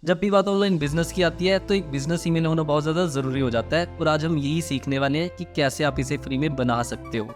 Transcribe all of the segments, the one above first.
जब भी बात ऑनलाइन बिजनेस की आती है तो एक बिजनेस ईमेल होना बहुत ज़्यादा ज़रूरी हो जाता है और आज हम यही सीखने वाले हैं कि कैसे आप इसे फ्री में बना सकते हो।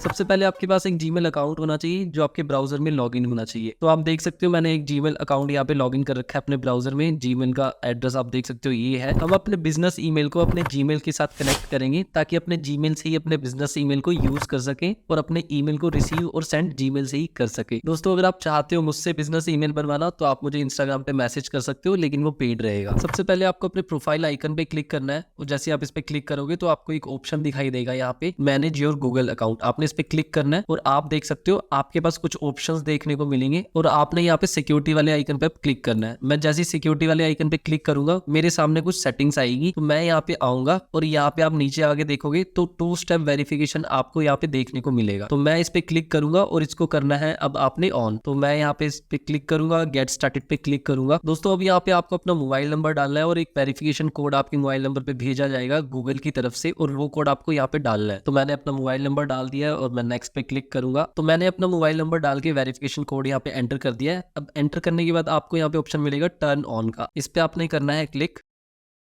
सबसे पहले आपके पास एक जीमेल अकाउंट होना चाहिए जो आपके ब्राउजर में लॉगिन होना चाहिए। तो आप देख सकते हो मैंने एक जीमेल अकाउंट यहाँ पे लॉगिन कर रखा है अपने ब्राउजर में। जीमेल का एड्रेस आप देख सकते हो ये है। हम अपने बिजनेस ईमेल को अपने जीमेल के साथ कनेक्ट करेंगे ताकि अपने जीमेल से ही अपने बिजनेस ईमेल को यूज कर सके और अपने ईमेल को रिसीव और सेंड जीमेल से ही कर सके। दोस्तों अगर आप चाहते हो मुझसे बिजनेस ईमेल बनवाना तो आप मुझे इंस्टाग्राम पे मैसेज कर सकते हो, लेकिन वो पेड रहेगा। सबसे पहले आपको अपने प्रोफाइल आइकन पे क्लिक करना है और जैसे आप इस पे क्लिक करोगे तो आपको एक ऑप्शन दिखाई देगा यहाँ पे मैनेज योर गूगल अकाउंट। आपने इस पे क्लिक करना है और आप देख सकते हो आपके पास कुछ ऑप्शंस देखने को मिलेंगे और आपने यहाँ पे सिक्योरिटी वाले आइकन पे क्लिक करना है। मैं जैसे सिक्योरिटी वाले आइकन पे क्लिक करूंगा मेरे सामने कुछ सेटिंग्स आएगी, तो मैं यहाँ पे आऊंगा और यहाँ पे आप नीचे आगे देखोगे तो 2 स्टेप वेरिफिकेशन आपको यहाँ पे देखने को मिलेगा। तो मैं इस पे क्लिक करूंगा और इसको करना है अब आपने ऑन। तो मैं यहाँ पे इस पे क्लिक करूंगा, गेट स्टार्टेड पे क्लिक करूंगा। दोस्तों अब यहाँ पे आपको अपना मोबाइल नंबर डालना है और एक वेरिफिकेशन कोड आपके मोबाइल नंबर पे भेजा जाएगा गूगल की तरफ से और वो कोड आपको यहाँ पे डालना है। तो मैंने अपना मोबाइल नंबर डाल दिया है और मैं नेक्स्ट पे क्लिक करूंगा। तो मैंने अपना मोबाइल नंबर डाल के वेरिफिकेशन कोड यहाँ पे एंटर कर दिया है। अब एंटर करने के बाद आपको यहाँ पे ऑप्शन मिलेगा टर्न ऑन का, इस पे आपने करना है क्लिक।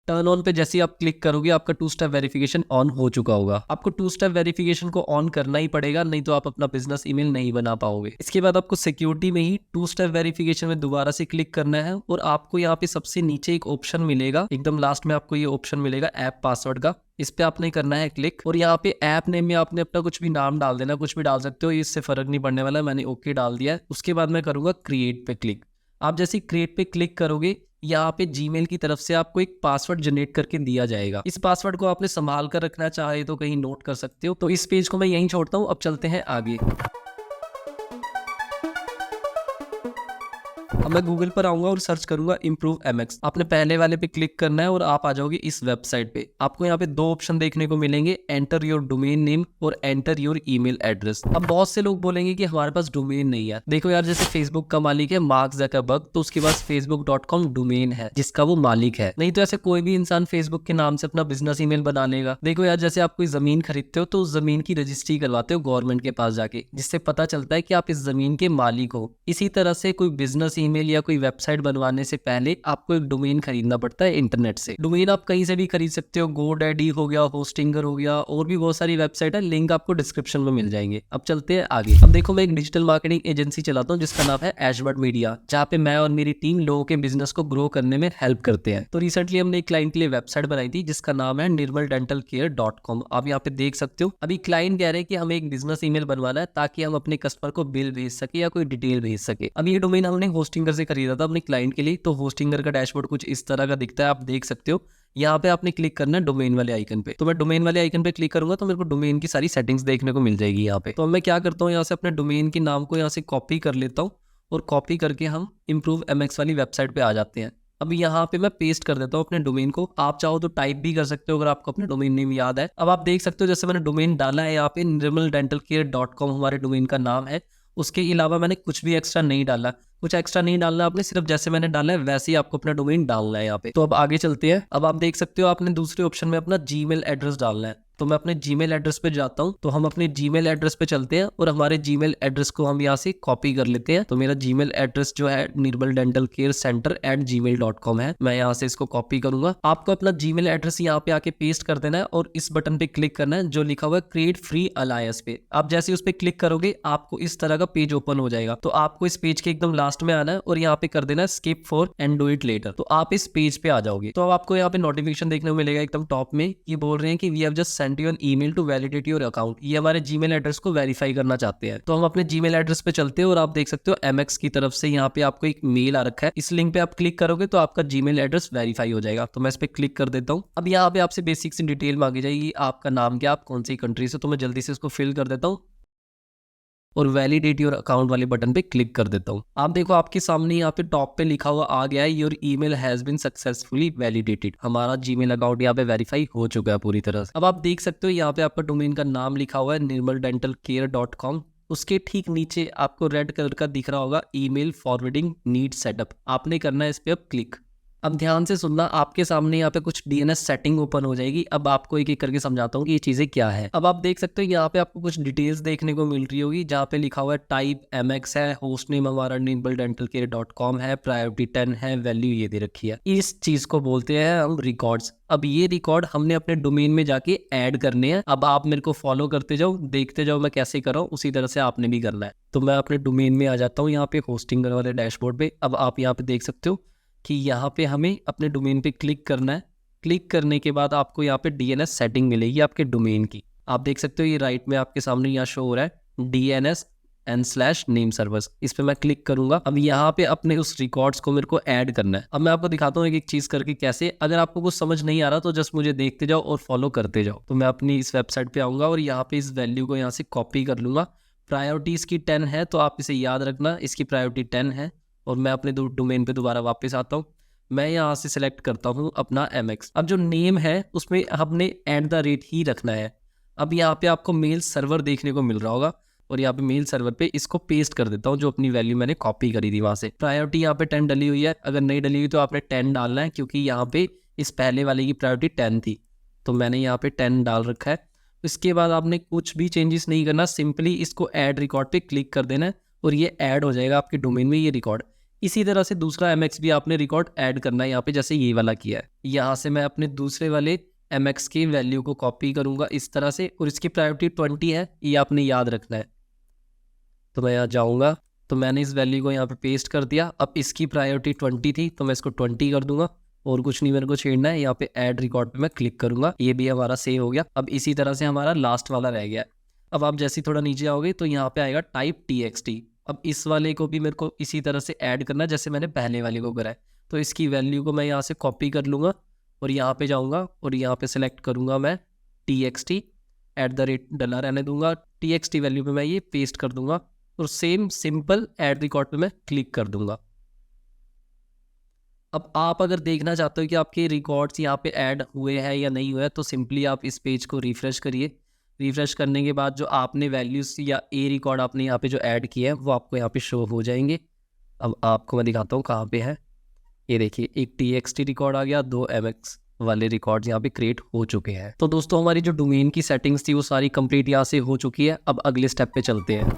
टर्न ऑन पे जैसे ही आप क्लिक करोगे आपका 2 स्टेप वेरिफिकेशन ऑन हो चुका होगा। आपको 2 स्टेप वेरिफिकेशन को ऑन करना ही पड़ेगा, नहीं तो आप अपना बिजनेस ईमेल नहीं बना पाओगे। इसके बाद आपको सिक्योरिटी में ही 2 स्टेप वेरिफिकेशन में दोबारा से क्लिक करना है और आपको यहाँ पे सबसे नीचे एक ऑप्शन मिलेगा, एकदम लास्ट में आपको ये ऑप्शन मिलेगा ऐप पासवर्ड का, इस पे आपने करना है क्लिक। और यहाँ पे ऐप नेम में आपने अपना कुछ भी नाम डाल देना, कुछ भी डाल सकते हो, इससे फर्क नहीं पड़ने वाला। मैंने ओके डाल दिया है। उसके बाद मैं करूंगा क्रिएट पे क्लिक। आप जैसे क्रिएट पे क्लिक करोगे यहाँ पे जीमेल की तरफ से आपको एक पासवर्ड जनरेट करके दिया जाएगा। इस पासवर्ड को आपने संभाल कर रखना, चाहे तो कहीं नोट कर सकते हो। तो इस पेज को मैं यहीं छोड़ता हूँ, अब चलते हैं आगे। अब मैं गूगल पर आऊंगा और सर्च करूंगा इम्प्रूव एमएक्स। आपने पहले वाले पे क्लिक करना है और आप आ जाओगे इस वेबसाइट पे। आपको यहाँ पे 2 ऑप्शन देखने को मिलेंगे, एंटर योर डोमेन नेम और एंटर योर ईमेल एड्रेस। अब बहुत से लोग बोलेंगे कि हमारे पास डोमेन नहीं है। देखो यार, जैसे फेसबुक का मालिक है मार्क ज़करबर्ग, तो उसके पास facebook.com डोमेन है जिसका वो मालिक है। नहीं तो ऐसे कोई भी इंसान फेसबुक के नाम से अपना बिजनेस ईमेल बना लेगा। देखो यार, जैसे आप कोई जमीन खरीदते हो तो उस जमीन की रजिस्ट्री करवाते हो गवर्नमेंट के पास जाके, जिससे पता चलता है कि आप इस जमीन के मालिक हो। इसी तरह से कोई बिजनेस ईमेल या कोई वेबसाइट बनवाने से पहले आपको एक डोमेन खरीदना पड़ता है इंटरनेट से। डोमेन आप कहीं से भी खरीद सकते हो, GoDaddy हो गया, होस्टिंगर हो गया, और भी बहुत सारी वेबसाइट है, लिंक आपको डिस्क्रिप्शन में मिल जाएंगे। अब चलते हैं आगे। अब देखो, मैं एक डिजिटल मार्केटिंग एजेंसी चलाता हूँ जिसका नाम है एशबर्ड मीडिया, जहाँ पे मैं और मेरी टीम लोगों के बिजनेस को ग्रो करने में हेल्प करते हैं। तो रिसेंटली हमने एक क्लाइंट के लिए वेबसाइट बनाई थी जिसका नाम है nirmaldentalcare.com। आप यहाँ पे देख सकते हो। अभी क्लाइंट कह रहे हैं कि हमें एक बिजनेस ईमेल बनवाना है ताकि हम अपने कस्टमर को बिल भेज सके या कोई डिटेल भेज सके। अब ये डोमेन हमने होस्टिंगर से खरीदा था अपने क्लाइंट के लिए। तो होस्टिंगर का डैशबोर्ड कुछ इस तरह का दिखता है, आप देख सकते हो। यहाँ पे आपने क्लिक करना है डोमेन वाले आइकन पे। तो मैं डोमेन वाले आइकन पे क्लिक करूंगा तो मेरे को डोमेन की सारी सेटिंग्स देखने को मिल जाएगी यहाँ पे। तो अब मैं क्या करता हूँ, यहाँ से अपने डोमेन के नाम को यहाँ से कॉपी कर लेता हूँ और कॉपी करके हम इम्प्रूव एमएक्स वाली वेबसाइट पे आ जाते हैं। अब यहाँ पे मैं पेस्ट कर देता हूँ अपने डोमेन को। आप चाहो तो टाइप भी कर सकते हो अगर आपको अपने डोमेन नेम याद है। अब आप देख सकते हो जैसे मैंने डोमेन डाला है यहाँ पे nirmaldentalcare.com हमारे डोमेन का नाम है। उसके अलावा मैंने कुछ भी एक्स्ट्रा नहीं डाला, कुछ एक्स्ट्रा नहीं डालना आपने, सिर्फ जैसे मैंने डाला है वैसे ही आपको अपना डोमेन डालना है यहाँ पे। तो अब आगे चलते हैं। अब आप देख सकते हो आपने दूसरे ऑप्शन में अपना जीमेल एड्रेस डालना है। तो मैं अपने जीमेल एड्रेस पे जाता हूँ। तो हम अपने जीमेल एड्रेस पे चलते हैं और हमारे जीमेल एड्रेस को हम यहाँ से कॉपी कर लेते हैं। तो मेरा जीमेल एड्रेस जो है nirmaldentalcarecenter@gmail.com है। मैं यहाँ से इसको कॉपी करूंगा। आपको अपना जीमेल एड्रेस यहाँ पे आके पेस्ट कर देना है और इस बटन पे क्लिक करना है जो लिखा हुआ है क्रिएट फ्री अलायंस पे। आप जैसे उस पे क्लिक करोगे आपको इस तरह का पेज ओपन हो जाएगा। तो आपको इस पेज के एकदम लास्ट में आना है और यहाँ पे कर देना है skip for and do it later. तो आप इस पेज पे आ जाओगे। तो अब आपको यहाँ पे नोटिफिकेशन देखने को मिलेगा एकदम टॉप में। ये बोल रहे हैं कि we have just sent you an email to validate your account. ये हमारे जीमेल एड्रेस को वेरीफाई करना चाहते हैं। तो हम अपने जीमेल एड्रेस पे चलते हैं और आप देख सकते हो एमएक्स की तरफ से यहाँ पे आपको एक मेल आ रखा है। इस लिंक पे आप क्लिक करोगे तो आपका जीमेल एड्रेस वेरीफाई हो जाएगा। तो मैं इस पे क्लिक कर देता हूँ। अब यहाँ पे आपसे बेसिक सी डिटेल मांगी जाएगी, आपका नाम क्या, आप कौन सी कंट्री से। तो मैं जल्दी से इसको फिल कर देता हूँ और वैलिडेट योर अकाउंट वाले बटन पे क्लिक कर देता हूँ। आप देखो आपके सामने यहाँ पे टॉप पे लिखा हुआ आ गया है your email has been successfully validated. हमारा जीमेल अकाउंट यहाँ पे वेरीफाई हो चुका है पूरी तरह से। अब आप देख सकते हो यहाँ पे आपका डोमेन का नाम लिखा हुआ है nirmaldentalcare.com। उसके ठीक नीचे आपको रेड कलर का दिख रहा होगा ईमेल फॉरवर्डिंग नीड सेटअप। आपने करना है इस पे अब क्लिक। अब ध्यान से सुनना, आपके सामने यहाँ पे कुछ डीएनएस सेटिंग ओपन हो जाएगी। अब आपको एक एक करके समझाता हूँ कि ये चीज़ें क्या है। अब आप देख सकते हो यहाँ पे आपको कुछ डिटेल्स देखने को मिल रही होगी, जहाँ पे लिखा हुआ है टाइप MX है, होस्ट नेम हमारा nirmaldentalcare.com है, प्रायोरिटी 10 है, वैल्यू ये दे रखी है। इस चीज़ को बोलते हैं हम रिकॉर्ड्स। अब ये रिकॉर्ड हमने अपने डोमेन में जाके ऐड करने हैं। अब आप मेरे को फॉलो करते जाओ, देखते जाओ मैं कैसे कर रहा हूँ, उसी तरह से आपने भी करना है। तो मैं अपने डोमेन में आ जाता हूँ यहाँ पे होस्टिंग वाले डैशबोर्ड पे। अब आप यहाँ पे देख सकते हो कि यहाँ पे हमें अपने डोमेन पे क्लिक करना है। क्लिक करने के बाद आपको यहाँ पे DNS सेटिंग मिलेगी आपके डोमेन की। आप देख सकते हो ये राइट में आपके सामने यहाँ शो हो रहा है DNS/name servers। इस पे मैं क्लिक करूंगा। अब यहाँ पे अपने उस रिकॉर्ड्स को मेरे को ऐड करना है। अब मैं आपको दिखाता हूँ एक एक चीज करके कैसे। अगर आपको कुछ समझ नहीं आ रहा तो जस्ट मुझे देखते जाओ और फॉलो करते जाओ। तो मैं अपनी इस वेबसाइट पे आऊंगा और यहाँ पे इस वैल्यू को यहाँ से कॉपी कर लूंगा। प्रायोरिटी इसकी 10 है, तो आप इसे याद रखना, इसकी प्रायोरिटी 10 है। और मैं अपने डोमेन पे दोबारा वापस आता हूँ। मैं यहाँ से सिलेक्ट करता हूँ अपना MX। अब जो नेम है उसमें हमने @ ही रखना है। अब यहाँ पे आपको मेल सर्वर देखने को मिल रहा होगा और यहाँ पे मेल सर्वर पे इसको पेस्ट कर देता हूँ, जो अपनी वैल्यू मैंने कॉपी करी थी वहाँ से। प्रायोरिटी यहाँ पे 10 डली हुई है। अगर नहीं डली हुई तो आपने 10 डालना है, क्योंकि यहाँ पे इस पहले वाले की प्रायोरिटी 10 थी, तो मैंने यहाँ पे 10 डाल रखा है। इसके बाद आपने कुछ भी चेंजेस नहीं करना, सिंपली इसको ऐड रिकॉर्ड पे क्लिक कर देना है और ये ऐड हो जाएगा आपके डोमेन में ये रिकॉर्ड। इसी तरह से दूसरा MX भी आपने रिकॉर्ड ऐड करना है यहाँ पे, जैसे ये वाला किया है। यहाँ से मैं अपने दूसरे वाले MX की वैल्यू को कॉपी करूंगा इस तरह से, और इसकी प्रायोरिटी 20 है, ये आपने याद रखना है। तो मैं यहाँ जाऊँगा, तो मैंने इस वैल्यू को यहाँ पे पेस्ट कर दिया। अब इसकी प्रायोरिटी 20 थी, तो मैं इसको 20 कर दूंगा और कुछ नहीं मेरे को छेड़ना है। यहाँ पे ऐड रिकॉर्ड पे मैं क्लिक करूंगा, ये भी हमारा सेव हो गया। अब इसी तरह से हमारा लास्ट वाला रह गया। अब आप जैसे थोड़ा नीचे आओगे तो यहाँ पे आएगा टाइप TXT। अब इस वाले को भी मेरे को इसी तरह से ऐड करना है जैसे मैंने पहले वाले को करा है। तो इसकी वैल्यू को मैं यहाँ से कॉपी कर लूँगा और यहाँ पे जाऊँगा और यहाँ पे सेलेक्ट करूँगा मैं TXT, @ डला रहने दूंगा। TXT वैल्यू पे मैं ये पेस्ट कर दूंगा और सेम सिंपल ऐड रिकॉर्ड पे मैं क्लिक कर दूंगा। अब आप अगर देखना चाहते हो कि आपके रिकॉर्ड्स यहाँ पे ऐड हुए हैं या नहीं हुए, तो सिंपली आप इस पेज को रिफ्रेश करिए। रिफ्रेश करने के बाद जो आपने वैल्यूज़ या रिकॉर्ड आपने यहाँ पे जो ऐड किए हैं वो आपको यहाँ पे शो हो जाएंगे। अब आपको मैं दिखाता हूँ कहाँ पे है। ये देखिए, एक TXT रिकॉर्ड आ गया, 2 MX वाले रिकॉर्ड्स यहाँ पे क्रिएट हो चुके हैं। तो दोस्तों हमारी जो डोमेन की सेटिंग्स थी वो सारी कंप्लीट यहाँ से हो चुकी है। अब अगले स्टेप पे चलते हैं।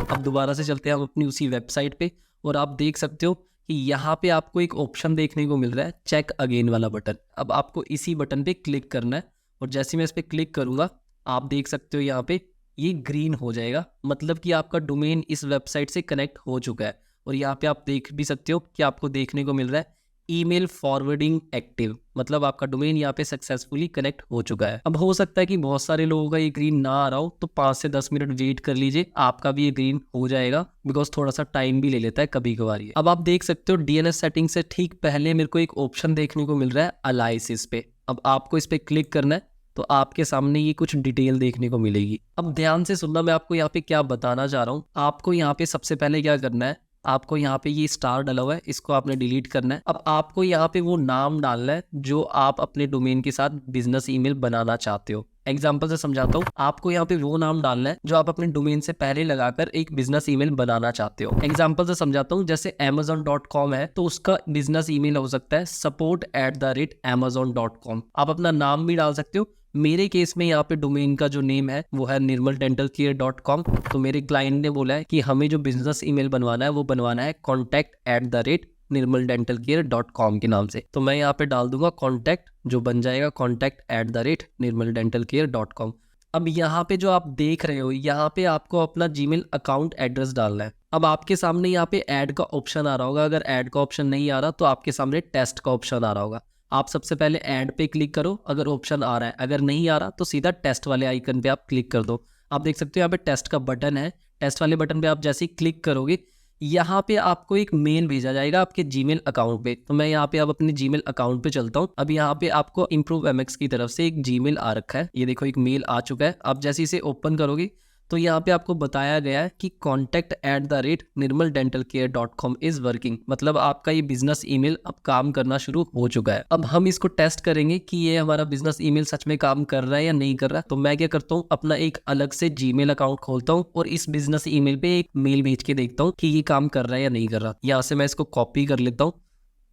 अब दोबारा से चलते हैं हम अपनी उसी वेबसाइट पे और आप देख सकते हो कि यहाँ पे आपको एक ऑप्शन देखने को मिल रहा है, चेक अगेन वाला बटन। अब आपको इसी बटन पे क्लिक करना है और जैसे मैं इस पर क्लिक करूँगा आप देख सकते हो यहाँ पे ये ग्रीन हो जाएगा, मतलब कि आपका डोमेन इस वेबसाइट से कनेक्ट हो चुका है। और यहाँ पे आप देख भी सकते हो कि आपको देखने को मिल रहा है ईमेल फॉरवर्डिंग एक्टिव, मतलब आपका डोमेन यहाँ पे सक्सेसफुली कनेक्ट हो चुका है। अब हो सकता है कि बहुत सारे लोगों का ये ग्रीन ना आ रहा हो, तो 5 से 10 मिनट वेट कर लीजिए, आपका भी ये ग्रीन हो जाएगा, बिकॉज थोड़ा सा टाइम भी ले लेता है कभी कभार ये। अब आप देख सकते हो DNS सेटिंग से ठीक पहले मेरे को एक ऑप्शन देखने को मिल रहा है अलाइसिस पे। अब आपको इस पे क्लिक करना है तो आपके सामने ये कुछ डिटेल देखने को मिलेगी। अब ध्यान से सुनना, मैं आपको यहाँ पे क्या बताना चाह रहा हूँ। आपको यहाँ पे सबसे पहले क्या करना है, आपको यहाँ पे ये स्टार डला हुआ है, इसको आपने डिलीट करना है। अब आपको यहाँ पे वो नाम डालना है जो आप अपने डोमेन के साथ बिजनेस ईमेल बनाना चाहते हो। एग्जाम्पल से समझाता हूँ, आपको यहाँ पे वो नाम डालना है जो आप अपने डोमेन से पहले लगाकर एक बिजनेस ईमेल बनाना चाहते हो। एग्जाम्पल से समझाता हूँ, जैसे amazon.com है तो उसका बिजनेस ईमेल हो सकता है support@amazon.com। आप अपना नाम भी डाल सकते हो। मेरे केस में यहाँ पे डोमेन का जो नेम है वो है nirmaldentalcare.com। तो मेरे क्लाइंट ने बोला है कि हमें जो बिजनेस ईमेल बनवाना है वो बनवाना है contact@nirmaldentalcare.com के नाम से। तो मैं यहाँ पे डाल दूंगा कॉन्टैक्ट, जो बन जाएगा contact@nirmaldentalcare.com। अब यहाँ पे जो आप देख रहे हो, यहाँ पे आपको अपना जीमेल अकाउंट एड्रेस डालना है। अब आपके सामने यहाँ पे ऐड का ऑप्शन आ रहा होगा, अगर ऐड का ऑप्शन नहीं आ रहा तो आपके सामने टेस्ट का ऑप्शन आ रहा होगा। आप सबसे पहले ऐड पे क्लिक करो अगर ऑप्शन आ रहा है, अगर नहीं आ रहा तो सीधा टेस्ट वाले आइकन पे आप क्लिक कर दो। आप देख सकते हो यहाँ पे टेस्ट का बटन है, टेस्ट वाले बटन पे आप जैसे ही क्लिक करोगे यहाँ पे आपको एक मेल भेजा जाएगा आपके जीमेल अकाउंट पे। तो मैं यहाँ पे अब अपने जीमेल अकाउंट पे चलता हूँ। अब यहाँ पे आपको इम्प्रूव MX की तरफ से एक जीमेल आ रखा है, ये देखो एक मेल आ चुका है। आप जैसे इसे ओपन करोगे तो यहाँ पे आपको बताया गया है कि contact@nirmaldentalcare.com इज वर्किंग, मतलब आपका ये बिजनेस ईमेल अब काम करना शुरू हो चुका है। अब हम इसको टेस्ट करेंगे कि ये हमारा बिजनेस ईमेल सच में काम कर रहा है या नहीं कर रहा। तो मैं क्या करता हूँ, अपना एक अलग से जीमेल अकाउंट खोलता हूँ और इस बिजनेस ईमेल पे एक मेल भेज के देखता हूँ कि ये काम कर रहा है या नहीं कर रहा। यहाँ से मैं इसको कॉपी कर लेता हूँ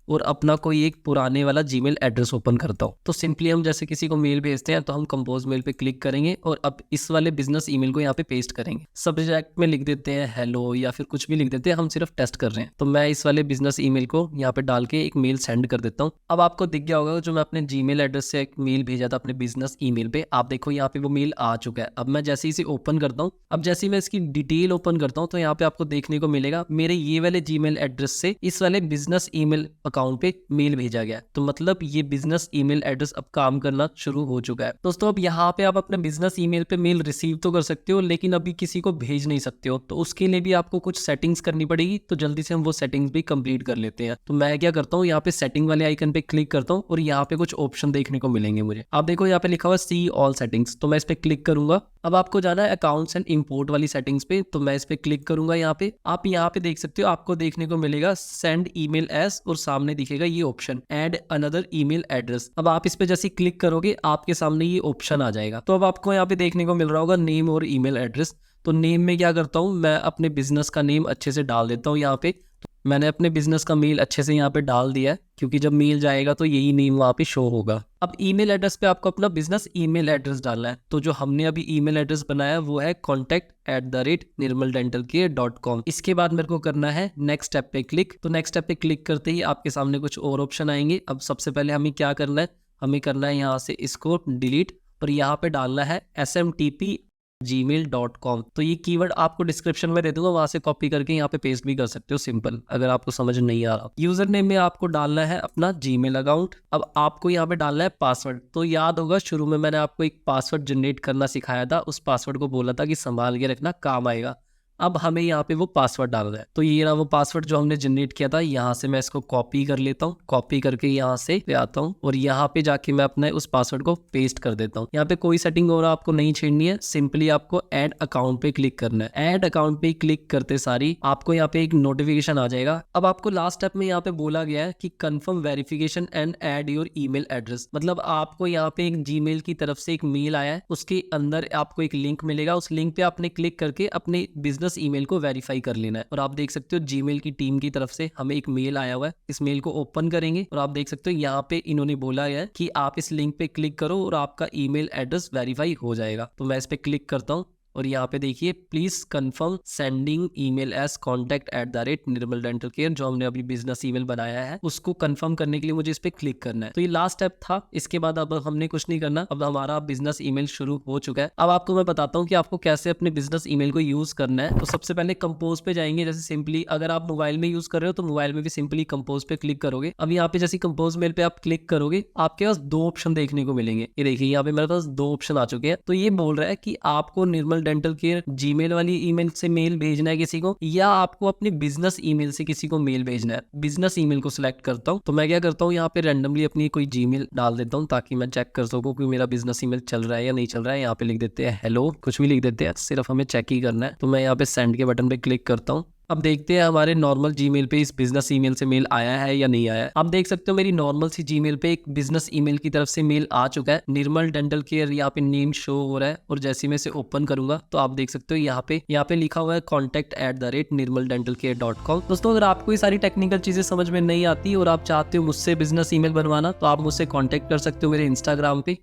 और अपना कोई एक पुराने वाला जीमेल एड्रेस ओपन करता हूँ। तो सिंपली हम जैसे किसी को मेल भेजते हैं तो हम कंपोज मेल पे क्लिक करेंगे और अब इस वाले बिजनेस ईमेल को यहाँ पे पेस्ट करेंगे। सब्जेक्ट में लिख देते हैं हेलो या फिर कुछ भी लिख देते हैं, हम सिर्फ टेस्ट कर रहे हैं। तो मैं इस वाले बिजनेस ईमेल को यहाँ पे डाल के एक मेल सेंड कर देता हूँ। अब आपको दिख गया होगा जो मैं अपने जीमेल एड्रेस से एक मेल भेजा था अपने बिजनेस ईमेल पे, आप देखो यहाँ पे वो मेल आ चुका है। अब मैं जैसे ही इसे ओपन करता हूँ, अब जैसे ही मैं इसकी डिटेल ओपन करता हूँ तो यहाँ पे आपको देखने को मिलेगा मेरे ये वाले जीमेल एड्रेस से इस वाले बिजनेस ईमेल अकाउंट पे मेल भेजा गया। तो मतलब ये बिजनेस ईमेल एड्रेस अब काम करना शुरू हो चुका है। दोस्तों अब यहाँ पे आप अपने बिजनेस ईमेल पे मेल रिसीव तो कर सकते हो लेकिन अभी किसी को भेज नहीं सकते हो। तो उसके लिए भी आपको कुछ सेटिंग्स करनी पड़ेगी। तो जल्दी से हम वो सेटिंग्स भी कंप्लीट कर लेते हैं। तो मैं क्या करता हूँ, यहाँ पे सेटिंग वाले आइकन पे क्लिक करता हूँ और यहाँ पे कुछ ऑप्शन देखने को मिलेंगे मुझे। आप देखो यहाँ पे लिखा हुआ सी ऑल सेटिंग्स, तो मैं इस पे क्लिक करूंगा। अब आपको जाना है अकाउंट्स एंड इंपोर्ट वाली सेटिंग्स पे, तो मैं इस पे क्लिक करूंगा। यहाँ पे आप यहाँ पे देख सकते हो, आपको देखने को मिलेगा सेंड ईमेल एस और सामने दिखेगा ये option add another email address. अब आप इस पे जैसे क्लिक करोगे आपके सामने ये ऑप्शन आ जाएगा। तो अब आपको यहाँ पे देखने को मिल रहा होगा नेम और ईमेल एड्रेस। तो नेम में क्या करता हूँ, मैं अपने बिजनेस का नेम अच्छे से डाल देता हूँ। यहाँ पे मैंने अपने बिजनेस का मेल अच्छे से यहाँ पे डाल दिया है क्योंकि जब मेल जाएगा तो यही नेम वहाँ पे शो होगा। अब ईमेल एड्रेस पे आपको अपना बिजनेस ईमेल एड्रेस डालना है। तो जो हमने अभी ईमेल एड्रेस बनाया वो है contact@nirmaldentalcare.com। इसके बाद मेरे को करना है नेक्स्ट स्टेप पे क्लिक। तो नेक्स्ट स्टेप पे क्लिक करते ही आपके सामने कुछ और ऑप्शन आएंगे। अब सबसे पहले हमें क्या करना है, हमें करना है यहाँ से इसको डिलीट और यहाँ पे डालना है smtp@gmail.com। तो ये कीवर्ड आपको डिस्क्रिप्शन में दे दूंगा, वहां से कॉपी करके यहाँ पे पेस्ट भी कर सकते हो सिंपल, अगर आपको समझ नहीं आ रहा। यूजर नेम में आपको डालना है अपना जीमेल अकाउंट। अब आपको यहाँ पे डालना है पासवर्ड। तो याद होगा शुरू में मैंने आपको एक पासवर्ड जनरेट करना सिखाया था, उस पासवर्ड को बोला था कि संभाल के रखना, काम आएगा। अब हमें यहाँ पे वो पासवर्ड डालना है। तो ये रहा वो पासवर्ड जो हमने जनरेट किया था। यहाँ से मैं इसको कॉपी कर लेता हूँ, कॉपी करके यहाँ से आता हूँ और यहाँ पे जाके मैं अपने उस पासवर्ड को पेस्ट कर देता हूँ। यहाँ पे कोई सेटिंग और आपको नहीं छेड़नी है, सिंपली आपको ऐड अकाउंट पे क्लिक करना है। ऐड अकाउंट पे क्लिक करते सारी आपको यहाँ पे एक नोटिफिकेशन आ जाएगा। अब आपको लास्ट स्टेप में यहाँ पे बोला गया है कि confirm verification and add your email address. मतलब आपको यहाँ पे एक जीमेल की तरफ से एक मेल आया है, उसके अंदर आपको एक लिंक मिलेगा। उस लिंक पे आपने क्लिक करके अपने बिजनेस ईमेल को वेरीफाई कर लेना है। और आप देख सकते हो जीमेल की टीम की तरफ से हमें एक मेल आया हुआ है। इस मेल को ओपन करेंगे और आप देख सकते हो यहाँ पे इन्होंने बोला है कि आप इस लिंक पे क्लिक करो और आपका ईमेल एड्रेस वेरीफाई हो जाएगा। तो मैं इस पे क्लिक करता हूँ और यहाँ पे देखिए please confirm sending email S contact@nirmaldentalcare, जो हमने अभी बिजनेस ईमेल बनाया है उसको कंफर्म करने के लिए मुझे इस पे क्लिक करना है। तो ये लास्ट स्टेप था। इसके बाद अब हमने कुछ नहीं करना, अब हमारा बिजनेस ईमेल शुरू हो चुका है। अब आपको मैं बताता हूँ कि आपको कैसे अपने बिजनेस ईमेल को यूज करना है। तो सबसे पहले कंपोज पे जाएंगे। जैसे सिंपली अगर आप मोबाइल में यूज कर रहे हो तो मोबाइल में भी सिंपली कंपोज पे क्लिक करोगे। अब यहाँ पे जैसे कंपोज मेल पे आप क्लिक करोगे आपके पास दो ऑप्शन देखने को मिलेंगे। ये देखिए यहाँ पे मेरे पास दो ऑप्शन आ चुके हैं। तो ये बोल रहा है कि आपको निर्मल डेंटल केयर जीमेल वाली ईमेल से मेल भेजना है किसी को, या आपको अपने बिजनेस ईमेल से किसी को मेल भेजना है। बिजनेस ईमेल को सिलेक्ट करता हूँ। तो मैं क्या करता हूँ, यहाँ पे रैंडमली अपनी कोई जीमेल डाल देता हूँ ताकि मैं चेक कर सकूँ कि मेरा बिजनेस ईमेल चल रहा है या नहीं चल रहा है। यहाँ पे लिख देते हैं हेलो, कुछ भी लिख देते हैं, सिर्फ हमें चेक ही करना है। तो मैं यहाँ पे सेंड के बटन पे क्लिक करता हूँ। अब देखते हैं हमारे नॉर्मल जीमेल पे इस बिजनेस ईमेल से मेल आया है या नहीं आया है। आप देख सकते हो मेरी नॉर्मल सी जीमेल पे एक बिजनेस ईमेल की तरफ से मेल आ चुका है। निर्मल डेंटल केयर यहाँ पे नेम शो हो रहा है और जैसे मैं इसे ओपन करूंगा तो आप देख सकते हो यहाँ पे लिखा हुआ है contact@nirmaldentalcare.com। दोस्तों अगर आपको ये सारी टेक्निकल चीजें समझ में नहीं आती और आप चाहते हो मुझसे बिजनेस ईमेल बनवाना तो आप मुझसे कॉन्टेक्ट कर सकते हो मेरे इंस्टाग्राम पे।